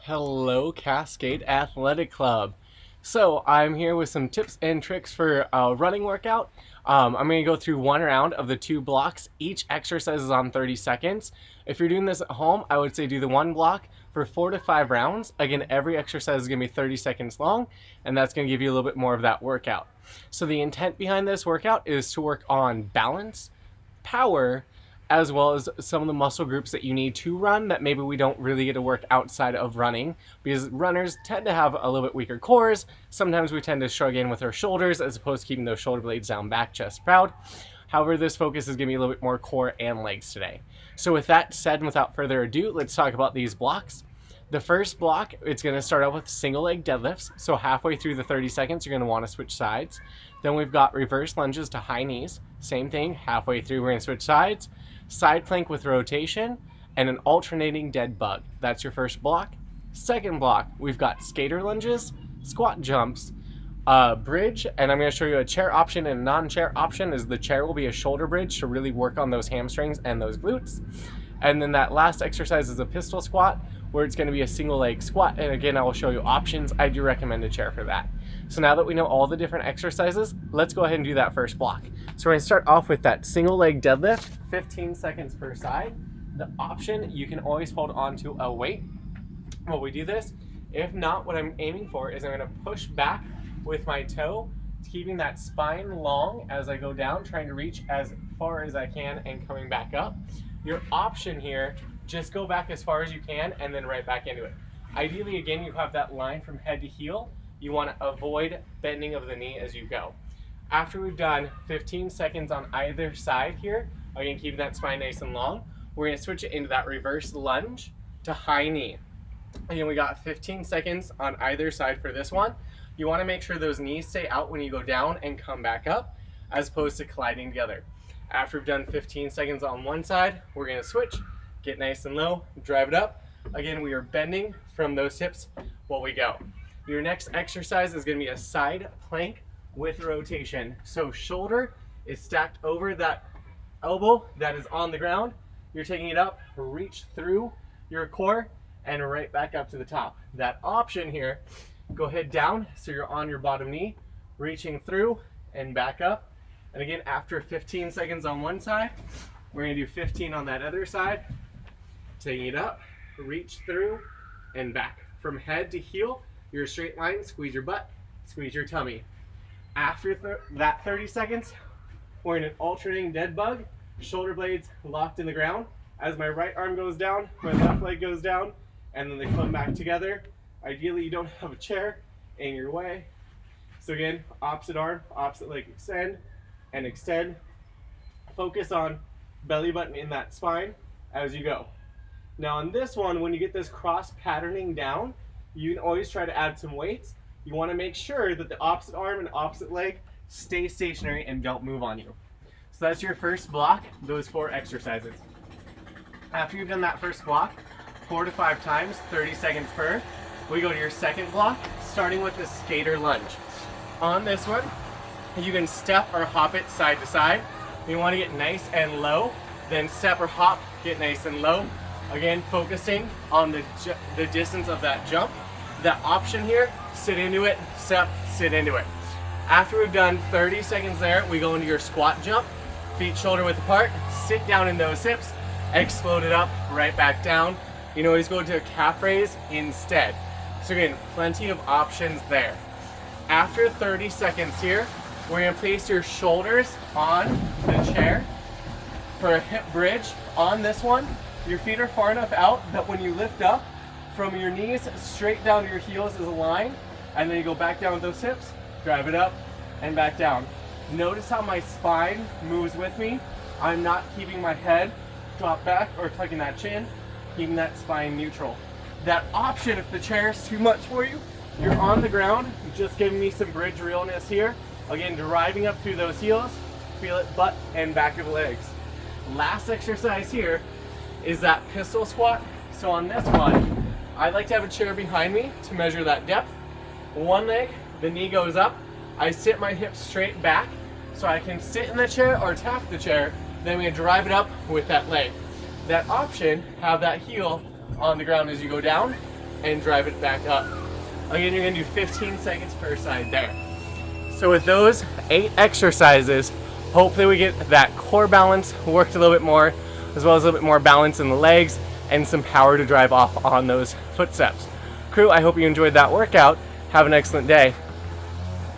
Hello, Cascade Athletic Club. So I'm here with some tips and tricks for a running workout. I'm going to go through one round of the two blocks. Each exercise is on 30 seconds. If you're doing this at home, I would say do the one block for 4 to 5 rounds. Again, every exercise is going to be 30 seconds long, and that's going to give you a little bit more of that workout. So the intent behind this workout is to work on balance, power, as well as some of the muscle groups that you need to run that maybe we don't really get to work outside of running, because runners tend to have a little bit weaker cores. Sometimes we tend to shrug in with our shoulders as opposed to keeping those shoulder blades down, back, chest proud. However, this focus is going to be a little bit more core and legs today. So with that said, and without further ado, let's talk about these blocks. The first block, it's going to start out with single leg deadlifts. So halfway through the 30 seconds, you're going to want to switch sides. Then we've got reverse lunges to high knees. Same thing, halfway through, we're going to switch sides. Side plank with rotation, and an alternating dead bug. That's your first block. Second block, we've got skater lunges, squat jumps, bridge, and I'm going to show you a chair option and a non-chair option. Is the chair will be a shoulder bridge to really work on those hamstrings and those glutes. And then that last exercise is a pistol squat, where it's going to be a single leg squat. And again, I will show you options. I do recommend a chair for that. So now that we know all the different exercises, let's go ahead and do that first block. So we're going to start off with that single leg deadlift, 15 seconds per side. The option, you can always hold on to a weight while we do this. If not, what I'm aiming for is I'm going to push back with my toe, keeping that spine long as I go down, trying to reach as far as I can and coming back up. Your option here, just go back as far as you can and then right back into it. Ideally, again, you have that line from head to heel. You want to avoid bending of the knee as you go. After we've done 15 seconds on either side here, again, keeping that spine nice and long, we're going to switch it into that reverse lunge to high knee. Again, we got 15 seconds on either side for this one. You want to make sure those knees stay out when you go down and come back up, as opposed to colliding together. After we've done 15 seconds on one side, we're going to switch, get nice and low, drive it up. Again, we are bending from those hips while we go. Your next exercise is going to be a side plank with rotation. So shoulder is stacked over that elbow that is on the ground. You're taking it up, reach through your core, and right back up to the top. That option here, go head down so you're on your bottom knee, reaching through and back up. And again, after 15 seconds on one side, we're going to do 15 on that other side. Taking it up, reach through and back. From head to heel, your straight line, squeeze your butt, squeeze your tummy. After that 30 seconds, we're in an alternating dead bug, shoulder blades locked in the ground. As my right arm goes down, my left leg goes down, and then they come back together. Ideally, you don't have a chair in your way. So again, opposite arm, opposite leg, extend and extend. Focus on belly button in that spine as you go. Now on this one, when you get this cross patterning down, you can always try to add some weights. You want to make sure that the opposite arm and opposite leg stay stationary and don't move on you. So that's your first block, those 4 exercises. After you've done that first block, 4 to 5 times, 30 seconds per, we go to your second block, starting with the skater lunge. On this one, you can step or hop it side to side. You want to get nice and low, then step or hop, get nice and low. Again, focusing on the distance of that jump. That option here, sit into it, step, sit into it. After we've done 30 seconds there, we go into your squat jump. Feet shoulder width apart, sit down in those hips, explode it up, right back down. You can always go to a calf raise instead. So again, plenty of options there. After 30 seconds here, we're going to place your shoulders on the chair for a hip bridge. On this one, your feet are far enough out that when you lift up from your knees straight down to your heels is a line, and then you go back down with those hips, drive it up and back down. Notice how my spine moves with me. I'm not keeping my head drop back or tucking that chin, keeping that spine neutral. That option, if the chair is too much for you, you're on the ground, just giving me some bridge realness here. Again, driving up through those heels, feel it butt and back of the legs. Last exercise here is that pistol squat. So on this one, I like to have a chair behind me to measure that depth. One leg, the knee goes up. I sit my hips straight back so I can sit in the chair or tap the chair. Then we drive it up with that leg. That option, have that heel on the ground as you go down. and drive it back up. Again, you're gonna do 15 seconds per side there. So with those 8 exercises, hopefully we get that core balance worked a little bit more, as well as a little bit more balance in the legs and some power to drive off on those footsteps. Crew, I hope you enjoyed that workout. Have an excellent day.